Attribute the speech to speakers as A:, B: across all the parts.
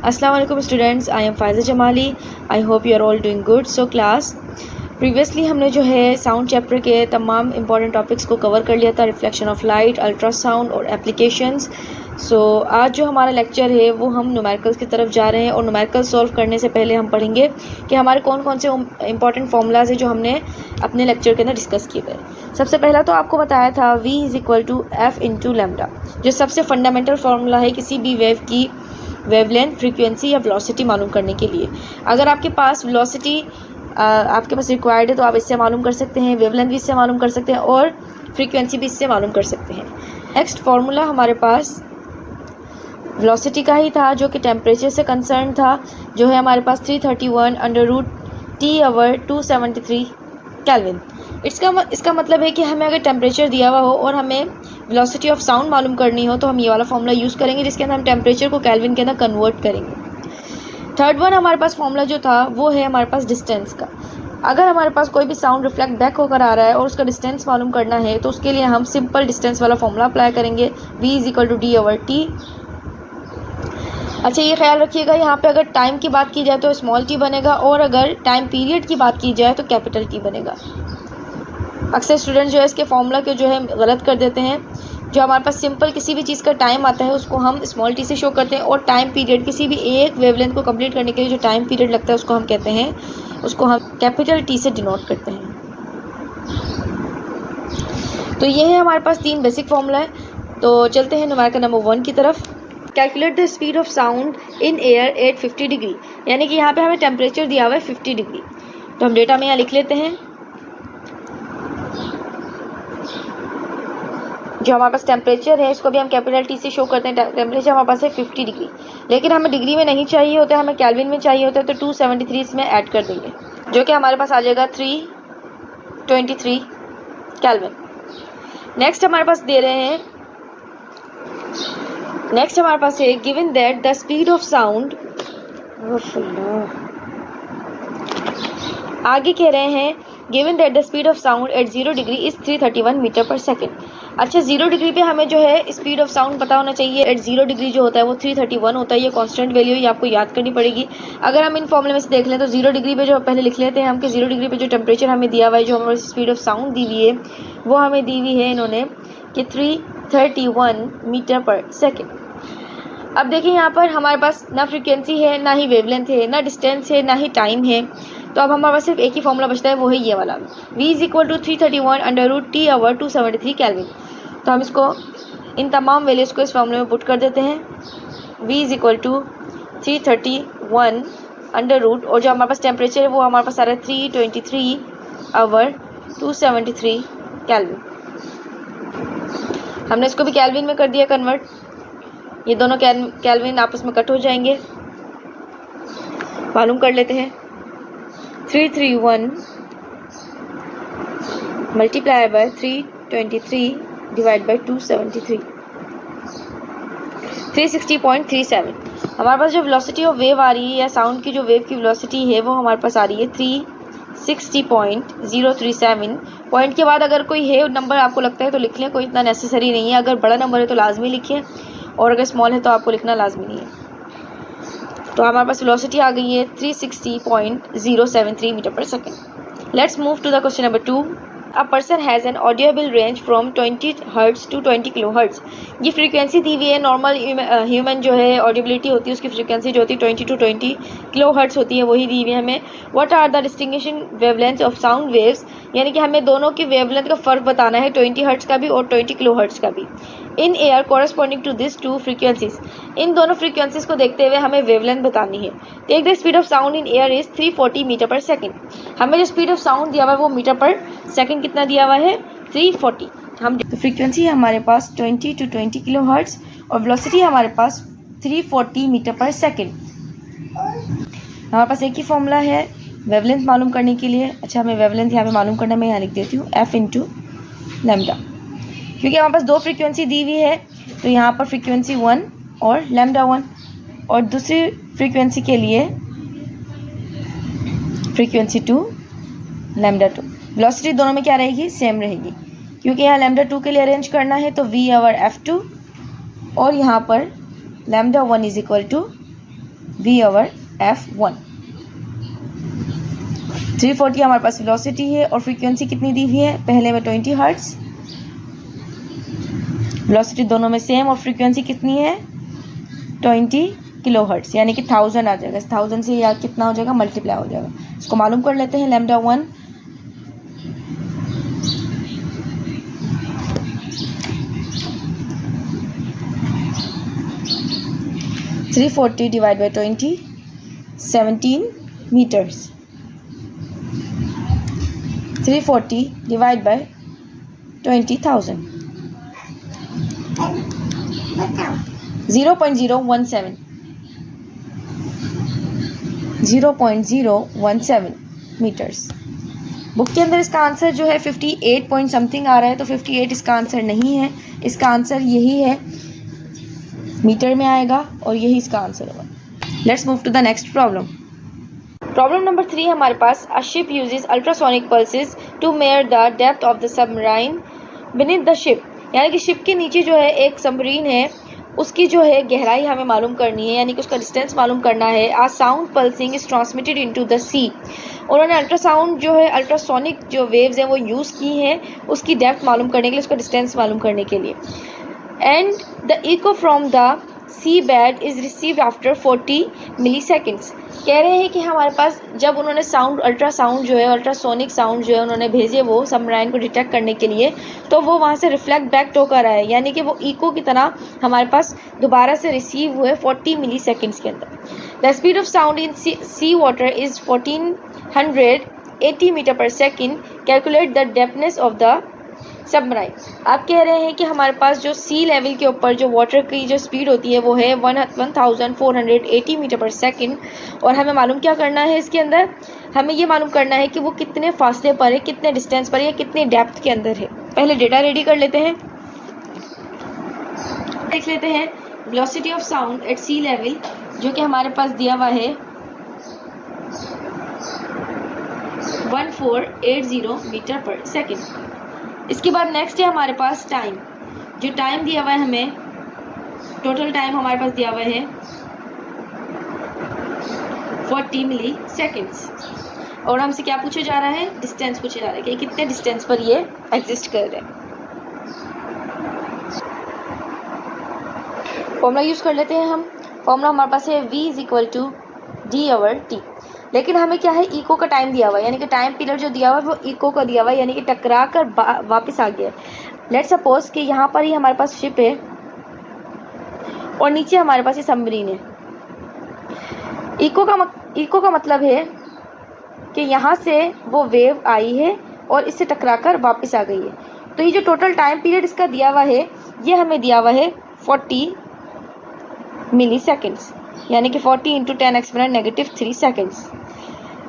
A: Assalamu alaikum students, I am Faiza Jamali. I hope you are all doing good. So class, previously हमने जो है sound chapter के तमाम important topics को cover कर लिया था, रिफ्लेक्शन ऑफ लाइट, अल्ट्रासाउंड और एप्लीकेशंस। सो आज जो हमारा लेक्चर है वो हम न्यूमेरिकल्स की तरफ जा रहे हैं और न्यूमेरिकल सॉल्व करने से पहले हम पढ़ेंगे कि हमारे कौन कौन से इंपॉर्टेंट फार्मूलाज हैं जो हमने अपने लेक्चर के अंदर डिस्कस किए गए। सबसे पहला तो आपको बताया था v = f × लैम्डा, जो सबसे फंडामेंटल फार्मूला है किसी भी वेव की वेवलेंथ, फ्रीक्वेंसी या वेलोसिटी मालूम करने के लिए। अगर आपके पास वेलोसिटी आपके पास रिक्वायर्ड है तो आप इससे मालूम कर सकते हैं, वेवलेंथ भी इससे मालूम कर सकते हैं और फ्रीक्वेंसी भी इससे मालूम कर सकते हैं। नेक्स्ट फार्मूला हमारे पास वेलोसिटी का ही था जो कि टेम्परेचर से कंसर्न था, जो है हमारे पास 331/T/273 केल्विन। इसका मतलब है कि हमें अगर टेम्परेचर दिया हुआ हो और हमें वेलोसिटी ऑफ साउंड मालूम करनी हो तो हम ये वाला फार्मूला यूज़ करेंगे, जिसके अंदर हम टेम्परेचर को केल्विन के अंदर कन्वर्ट करेंगे। थर्ड वन हमारे पास फार्मूला जो था वो है हमारे पास डिस्टेंस का। अगर हमारे पास कोई भी साउंड रिफ्लेक्ट बैक होकर आ रहा है और उसका डिस्टेंस मालूम करना है तो उसके लिए हम सिंपल डिस्टेंस वाला फार्मूला अप्लाई करेंगे, v = d/t। अच्छा, ये ख्याल रखिएगा, यहाँ पे अगर टाइम की बात की जाए तो स्मॉल t बनेगा और अगर टाइम पीरियड की बात की जाए तो कैपिटल T बनेगा। अक्सर स्टूडेंट जो है इसके फार्मूला को जो है गलत कर देते हैं। जो हमारे पास सिंपल किसी भी चीज़ का टाइम आता है उसको हम स्मॉल t से शो करते हैं और टाइम पीरियड किसी भी एक वेवलेंथ को कंप्लीट करने के लिए जो टाइम पीरियड लगता है उसको हम कहते हैं, उसको हम कैपिटल T से डिनोट करते हैं। तो ये है हमारे पास 3 बेसिक फार्मूला है। तो चलते हैं न्यूमेरिकल नंबर 1 की तरफ। Calculate the speed of sound in air at 50 degree, यानी कि यहाँ पे हमें टेम्परेचर दिया हुआ है 50 डिग्री। तो हम डेटा में यहाँ लिख लेते हैं, जो हमारे पास टेम्परेचर है इसको भी हम कैपिटल T से शो करते हैं। टेम्परेचर हमारे पास है 50 डिग्री, लेकिन हमें डिग्री में नहीं चाहिए होता है, हमें केल्विन में चाहिए होता है। तो 273 इसमें ऐड कर देंगे, जो कि हमारे पास आ जाएगा 323 केल्विन। नेक्स्ट हमारे पास दे रहे हैं, नेक्स्ट हमारे पास है given that the speed of sound, आगे कह रहे हैं given that the speed of sound at 0 degree is 331 metre per second. अच्छा, 0 डिग्री पे हमें जो है स्पीड ऑफ साउंड पता होना चाहिए। एट 0 डिग्री जो होता है वो 331 होता है। ये कांस्टेंट वैल्यू ये आपको याद करनी पड़ेगी। अगर हम इन फॉर्मूले में से देख लें तो 0 डिग्री पे जो पहले लिख लेते हैं हम कि 0 डिग्री पे जो टेम्परेचर हमें दिया हुआ है, जो हमारी स्पीड ऑफ साउंड दी हुई है वो हमें दी हुई है इन्होंने कि 331 मीटर पर सेकेंड। अब देखिए यहाँ पर हमारे पास ना फ्रीक्वेंसी है, ना ही वेवलेंथ है, ना डिस्टेंस है, ना ही टाइम है। तो अब हमारे पास सिर्फ एक ही फॉर्मूला बचता है, वो है ये वाला, v = 331/T/273 केल्विन। तो हम इसको इन तमाम वैल्यूज़ को इस फॉर्मूले में पुट कर देते हैं। v = 331 और जो हमारे पास टेम्परेचर है वो हमारे पास आ रहा है 323/273 केल्विन। हमने इसको भी केल्विन में कर दिया कन्वर्ट। ये दोनों केल्विन आपस में कट हो जाएंगे। मालूम कर लेते हैं, 331 × 323 / 273, 360.37। हमारे पास जो वेलोसिटी ऑफ वेव आ रही है या साउंड की जो वेव की वेलोसिटी है वो हमारे पास आ रही है 360.037। पॉइंट के बाद अगर कोई है नंबर आपको लगता है तो लिख लें, कोई इतना नेसेसरी नहीं है। अगर बड़ा नंबर है तो लाजमी लिखिए और अगर स्मॉल है तो आपको लिखना लाजमी नहीं है। तो हमारे पास वेलोसिटी आ गई है 360.073 metre per second. Let's move to the question number 2। A person has an audible range from 20 hertz to 20 kilo hertz. ये फ्रीक्वेंसी दी हुई है। नॉर्मल ह्यूमन जो है ऑडिबिलिटी होती है उसकी फ्रीक्वेंसी जो होती है 20 to 20 किलो हर्ट्ज होती है, वही दी हुई है हमें। What are the distinguishing wavelength of sound waves, यानी कि हमें दोनों की वेवलेंथ का फ़र्क बताना है, 20 हर्ट्ज का भी और 20 किलो हर्ट्ज का भी। In air corresponding to this two frequencies, इन दोनों फ्रीक्वेंसीज को देखते हुए हमें वेवलेंथ बतानी है। Take the speed of sound in air is 340 metre per second. हमें जो स्पीड ऑफ साउंड दिया हुआ है वो मीटर पर सेकेंड कितना दिया हुआ है, 340। हम तो फ्रीक्वेंसी है हमारे पास 20 to 20 किलो हर्ट्ज और वेलोसिटी है हमारे पास 340 मीटर पर सेकेंड। हमारे पास एक ही फॉर्मूला है वेवलेंथ मालूम करने के लिए। अच्छा, हमें वेवलेंथ यहाँ पे मालूम करना, मैं यहाँ लिख देती हूँ f × लैम्डा, क्योंकि हमारे पास 2 फ्रीक्वेंसी दी हुई है। तो यहाँ पर फ्रीक्वेंसी 1 और लैम्डा 1 और दूसरी फ्रीक्वेंसी के लिए फ्रीक्वेंसी 2 लैम्डा 2। वेलोसिटी दोनों में क्या रहेगी, सेम रहेगी, क्योंकि यहाँ लैम्डा 2 के लिए अरेंज करना है तो v/f2 और यहाँ पर lambda 1 = v/f1। Be our F1। 340 हमारे पास वेलोसिटी है और फ्रीक्वेंसी कितनी दी हुई है, पहले में 20 हर्ट्ज, वेलोसिटी दोनों में सेम और फ्रीक्वेंसी कितनी है 20 किलो हर्ट्ज, यानी कि 1000 आ जाएगा। 1000 से या कितना हो जाएगा, मल्टीप्लाई हो जाएगा। इसको मालूम कर लेते हैं। Lambda 1 340 divide by 20 17 metres. 340 divide by 20,000 0.017 metres. Book के अंदर इसका आंसर जो है 58 पॉइंट समथिंग आ रहा है, तो 58 इसका आंसर नहीं है। इसका आंसर यही है, मीटर में आएगा और यही इसका आंसर होगा। Let's move to the next problem. Problem number 3 हमारे पास, a ship uses ultrasonic pulses to measure the depth of the submarine beneath the ship. यानी कि शिप के नीचे जो है एक सबमरीन है, उसकी जो है गहराई हमें मालूम करनी है, यानी कि उसका डिस्टेंस मालूम करना है। A sound pulsing is transmitted into the sea. उन्होंने अल्ट्रासाउंड जो है, अल्ट्रासोनिक जो वेव्स हैं वो यूज़ की हैं उसकी डेप्थ मालूम करने के लिए, उसका डिस्टेंस मालूम करने के लिए। And the echo from the sea bed is received after 40 milliseconds. कह रहे हैं कि हमारे पास जब उन्होंने साउंड, अल्ट्रासाउंड जो है, अल्ट्रासोनिक साउंड जो है उन्होंने भेजे वो सबमरीन को डिटेक्ट करने के लिए, तो वो वहाँ से रिफ्लेक्ट बैक होकर आए, यानी कि वो इको की तरह हमारे पास दोबारा से रिसीव हुए 40 मिली सेकेंड्स के अंदर। The speed of sound in sea water is 1480 metre per second. Calculate the depthness of the submarine. आप कह रहे हैं कि हमारे पास जो सी लेवल के ऊपर जो वाटर की जो स्पीड होती है वो है 1480 मीटर पर सेकंड, और हमें मालूम क्या करना है इसके अंदर, हमें ये मालूम करना है कि वो कितने फासले पर है, कितने डिस्टेंस पर है, कितने डेप्थ के अंदर है। पहले डेटा रेडी कर लेते हैं, देख लेते हैं। Velocity of sound at sea level जो कि हमारे पास दिया हुआ है 1480 मीटर पर सेकेंड। इसके बाद नेक्स्ट है हमारे पास टाइम, जो टाइम दिया हुआ है हमें, टोटल टाइम हमारे पास दिया हुआ है 40 मिली सेकेंड्स, और हमसे क्या पूछा जा रहा है, डिस्टेंस पूछा जा रहा है कि कितने डिस्टेंस पर ये एग्जिस्ट कर रहे हैं। फॉर्मूला यूज़ कर लेते हैं हम। फॉर्मूला हमारे पास है V is equal to D/T, लेकिन हमें क्या है, इको का टाइम दिया हुआ है, यानी कि टाइम पीरियड जो दिया हुआ है वो इको का दिया हुआ है, यानी कि टकरा कर वापस आ गया। लेट्स सपोज कि यहाँ पर ही हमारे पास शिप है और नीचे हमारे पास ये सबमरीन है। इको का मतलब है कि यहाँ से वो वेव आई है और इससे टकरा कर वापस आ गई है। तो ये जो टोटल टाइम पीरियड इसका दिया हुआ है, ये हमें दिया हुआ है 40 मिली सेकेंड्स, यानी कि 40 इंटू 10 एक्सपोनेंट -3 सेकेंड्स।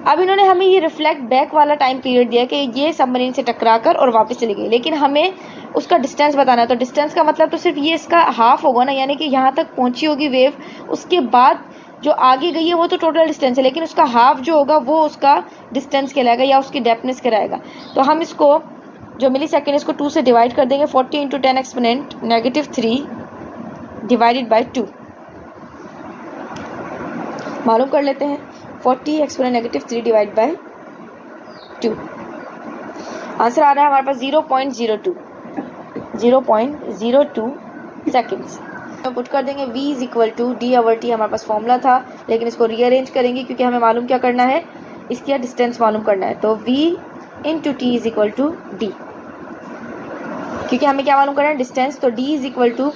A: अब इन्होंने हमें ये रिफ्लेक्ट बैक वाला टाइम पीरियड दिया कि ये सबमरीन से टकराकर और वापस चली गई, लेकिन हमें उसका डिस्टेंस बताना है। तो डिस्टेंस का मतलब तो सिर्फ ये इसका हाफ होगा ना, यानी कि यहाँ तक पहुँची होगी वेव, उसके बाद जो आगे गई है वो तो टोटल डिस्टेंस है, लेकिन उसका हाफ जो होगा वो उसका डिस्टेंस कहलाएगा या उसकी डेप्थनेस कहलाएगा। तो हम इसको जो मिली सेकेंड इसको 2 से डिवाइड कर देंगे, 40 इंटू 10 एक्सपोनेंट -3 डिवाइडेड बाई 2 मालूम कर लेते हैं। 40 एक्सपोनेंट -3 डिवाइड बाई 2, आंसर आ रहा है हमारे पास 0.02 सेकेंड्स। तो पुट कर देंगे V is equal to D/T, हमारे पास फॉर्मूला था, लेकिन इसको रीअरेंज करेंगे क्योंकि हमें मालूम क्या करना है, इसका डिस्टेंस मालूम करना है। तो V into T is equal to D, क्योंकि हमें क्या मालूम करना है, डिस्टेंस। तो D is equal to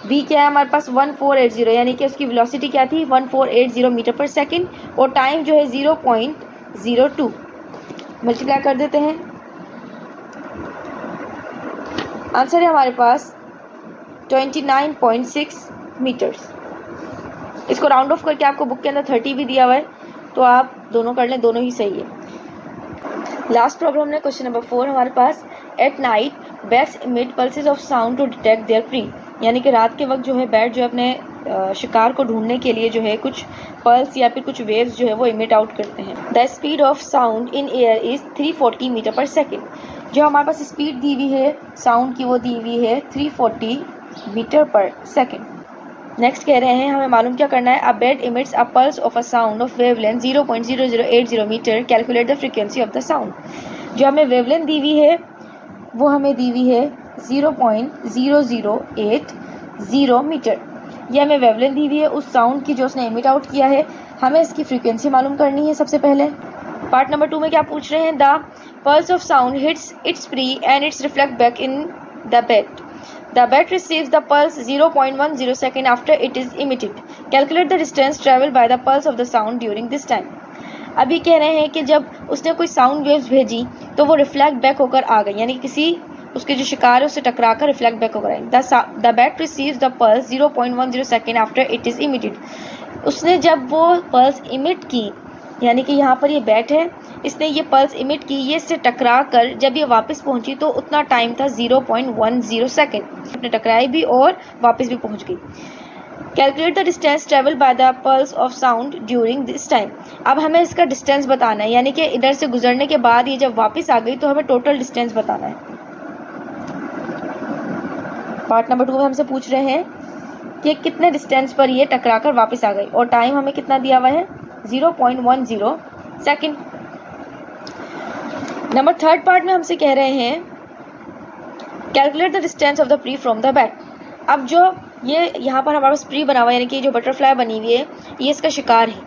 A: V क्या है हमारे पास 1480, यानी कि उसकी वेलोसिटी क्या थी 1480 मीटर पर सेकेंड, और टाइम जो है 0.02 मल्टीप्लाई कर देते हैं। आंसर है हमारे पास 29.6 मीटर्स। इसको राउंड ऑफ करके आपको बुक के अंदर 30 भी दिया हुआ है, तो आप दोनों कर लें, दोनों ही सही है। लास्ट प्रॉब्लम है क्वेश्चन नंबर 4 हमारे पास। At night bats emit pulses of sound to detect their prey, यानी कि रात के वक्त जो है बैट जो है अपने शिकार को ढूंढने के लिए जो है कुछ पल्स या फिर कुछ वेव्स जो है वो इमिट आउट करते हैं। The speed of sound in air is 340 metre per second. जो हमारे पास स्पीड दी हुई है साउंड की वो दी हुई है 340 मीटर पर सेकेंड। नेक्स्ट कह रहे हैं हमें मालूम क्या करना है, a bat emits a pulse of a sound of wavelength 0.0080 metre, calculate the frequency of the sound. जो हमें वेवलेंथ दी हुई है वो हमें दी हुई है 0.0080 मीटर। ये हमें वेवलेंथ दी हुई है उस साउंड की जो उसने इमिट आउट किया है। हमें इसकी फ्रीक्वेंसी मालूम करनी है सबसे पहले। पार्ट नंबर 2 में क्या पूछ रहे हैं, the pulse of sound hits it's pre and it's reflect back in the bed. The bat receives the pulse 0.10 second after it is emitted. Calculate the distance traveled by the pulse of the sound during this time. अभी कह रहे हैं कि जब उसने कोई sound waves भेजी तो वो रिफ्लेक्ट बैक होकर आ गई, यानी किसी उसके जो शिकार है उससे टकराकर रिफ्लेक्ट बैक होकर आई। The bat receives the pulse 0.10 second after it is emitted. उसने जब वो पल्स इमिट की, यानी कि यहाँ पर ये बैट है, इसने ये पल्स इमिट की, ये इससे टकरा कर जब ये वापस पहुंची तो उतना टाइम था 0.10 सेकेंड। अपने टकराई भी और वापस भी पहुंच गई। Calculate the distance travel by the pulse of sound during this time. अब हमें इसका डिस्टेंस बताना है, यानी कि इधर से गुजरने के बाद ये जब वापस आ गई तो हमें टोटल डिस्टेंस बताना है। पार्ट नंबर 2 में हमसे पूछ रहे हैं कि कितने डिस्टेंस पर ये टकरा कर वापस आ गई और टाइम हमें कितना दिया हुआ है 0.10 सेकेंड। नंबर 3 पार्ट में हमसे कह रहे हैं calculate the distance of the pre from the back. अब जो ये यहाँ पर हमारे पास प्री बना हुआ है, यानी कि जो बटरफ्लाई बनी हुई है ये इसका शिकार है।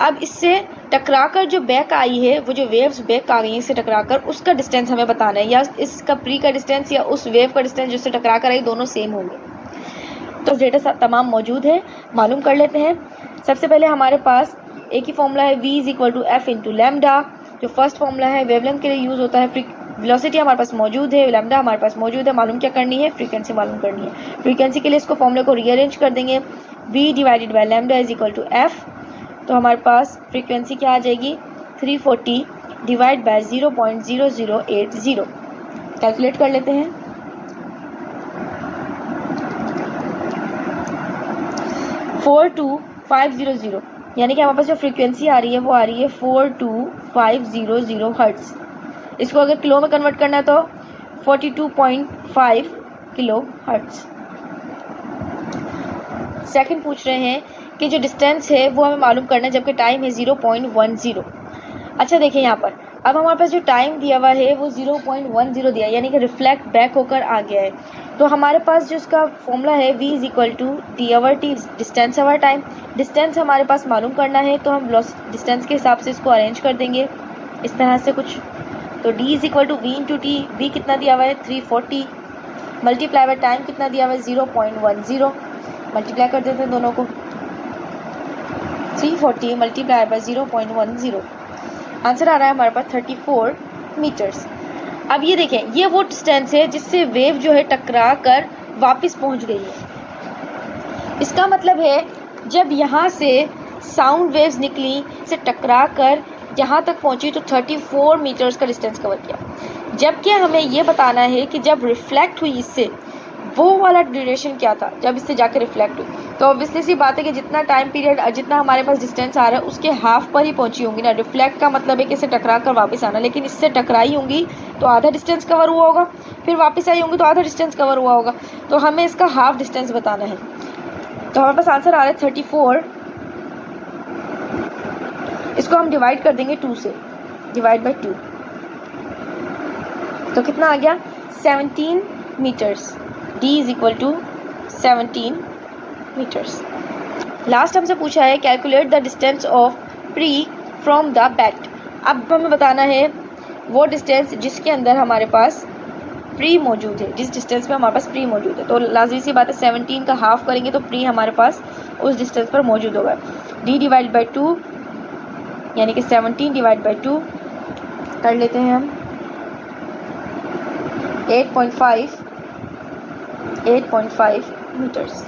A: अब इससे टकराकर जो बैक आई है, वो जो वेव्स बैक आ गई हैं इससे टकराकर, उसका डिस्टेंस हमें बताना है, या इसका प्री का डिस्टेंस या उस वेव का डिस्टेंस जिससे टकराकर आई, दोनों सेम होंगे। तो डेटा तमाम मौजूद है, मालूम कर लेते हैं। सबसे पहले हमारे पास एक ही फॉर्मूला है, v is equal to F into lambda. जो फर्स्ट फॉर्मूला है वेवलेंथ के लिए यूज़ होता है। वेलोसिटी हमारे पास मौजूद है, लैम्डा हमारे पास मौजूद है। मालूम क्या करनी है, फ्रीक्वेंसी मालूम करनी है। फ्रीक्वेंसी के लिए इसको फॉर्मूले को रीअरेंज कर देंगे, v divided by lambda is equal to F. तो हमारे पास फ्रीक्वेंसी क्या आ जाएगी 340 डिवाइड बाय 0.0080। कैलकुलेट कर लेते हैं। 42500, यानी कि हमारे पास जो फ्रीक्वेंसी आ रही है वो आ रही है 42500 हर्ट्ज़। इसको अगर किलो में कन्वर्ट करना है तो 42.5 किलो हर्ट्ज़। सेकंड पूछ रहे हैं कि जो डिस्टेंस है वो हमें मालूम करना है जबकि टाइम है 0.10। अच्छा देखिए यहाँ पर अब हमारे पास जो टाइम दिया हुआ है वो 0.10 दिया, यानी कि रिफ्लेक्ट बैक होकर आ गया है। तो हमारे पास जो इसका फॉर्मूला है v is equal to D over T, distance over time. Distance हमारे पास मालूम करना है तो हम डिस्टेंस के हिसाब से इसको अरेंज कर देंगे इस तरह से कुछ। तो d is equal to V into T. V कितना दिया हुआ है 340, मल्टीप्लाई बाय टाइम कितना दिया हुआ है 0.10। मल्टीप्लाई कर देते हैं दोनों को, 340 मल्टीप्लाई बाय 0.10, आंसर आ रहा है हमारे पास 34 मीटर्स। अब ये देखें, ये वो डिस्टेंस है जिससे वेव जो है टकरा कर वापस पहुंच गई है। इसका मतलब है जब यहाँ से साउंड वेव्स निकली से टकरा कर यहाँ तक पहुंची तो 34 मीटर्स का डिस्टेंस कवर किया। जबकि हमें ये बताना है कि जब रिफ्लेक्ट हुई इससे वो वाला ड्यूरेशन क्या था जब इससे जाकर रिफ्लेक्ट हुई। तो ऑब्वियसली सी बात है कि जितना टाइम पीरियड, जितना हमारे पास डिस्टेंस आ रहा है उसके हाफ पर ही पहुंची होंगी ना। रिफ्लेक्ट का मतलब है कि इससे टकरा कर वापस आना, लेकिन इससे टकराई होंगी तो आधा डिस्टेंस कवर हुआ होगा, फिर वापस आई होंगी तो आधा डिस्टेंस कवर हुआ होगा। तो हमें इसका हाफ डिस्टेंस बताना है। तो हमारे पास आंसर आ रहा है 34। इसको हम डिवाइड कर देंगे 2 से, डिवाइड बाई 2, तो कितना आ गया 17 metres. d is equal to 17 metres. Last हमसे पूछा है calculate the distance of prey from the bat. अब हमें बताना है वो डिस्टेंस जिसके अंदर हमारे पास प्री मौजूद है, जिस डिस्टेंस पे हमारे पास प्री मौजूद है। तो लाजमी सी बात है 17 का हाफ करेंगे तो प्री हमारे पास उस डिस्टेंस पर मौजूद होगा। d डिवाइड बाई 2, यानी कि 17 डिवाइड बाई 2 कर लेते हैं हम 8.5 मीटर्स।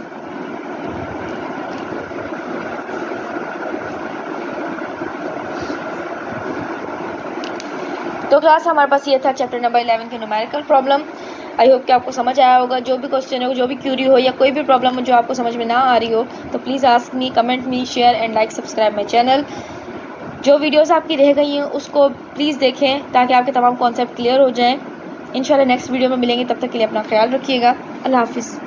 A: तो क्लास हमारे पास ये था चैप्टर नंबर 11 के न्यूमेरिकल प्रॉब्लम। आई होप कि आपको समझ आया होगा। जो भी क्वेश्चन हो, जो भी क्यूरी हो या कोई भी प्रॉब्लम हो जो आपको समझ में ना आ रही हो तो please ask me, comment me, share and like, subscribe my channel. जो वीडियोस आपकी रह गई हैं उसको प्लीज़ देखें ताकि आपके तमाम कॉन्सेप्ट क्लियर हो जाएं। इंशाल्लाह नेक्स्ट वीडियो में मिलेंगे, तब तक के लिए अपना ख्याल रखिएगा। अल्लाह हाफिज़।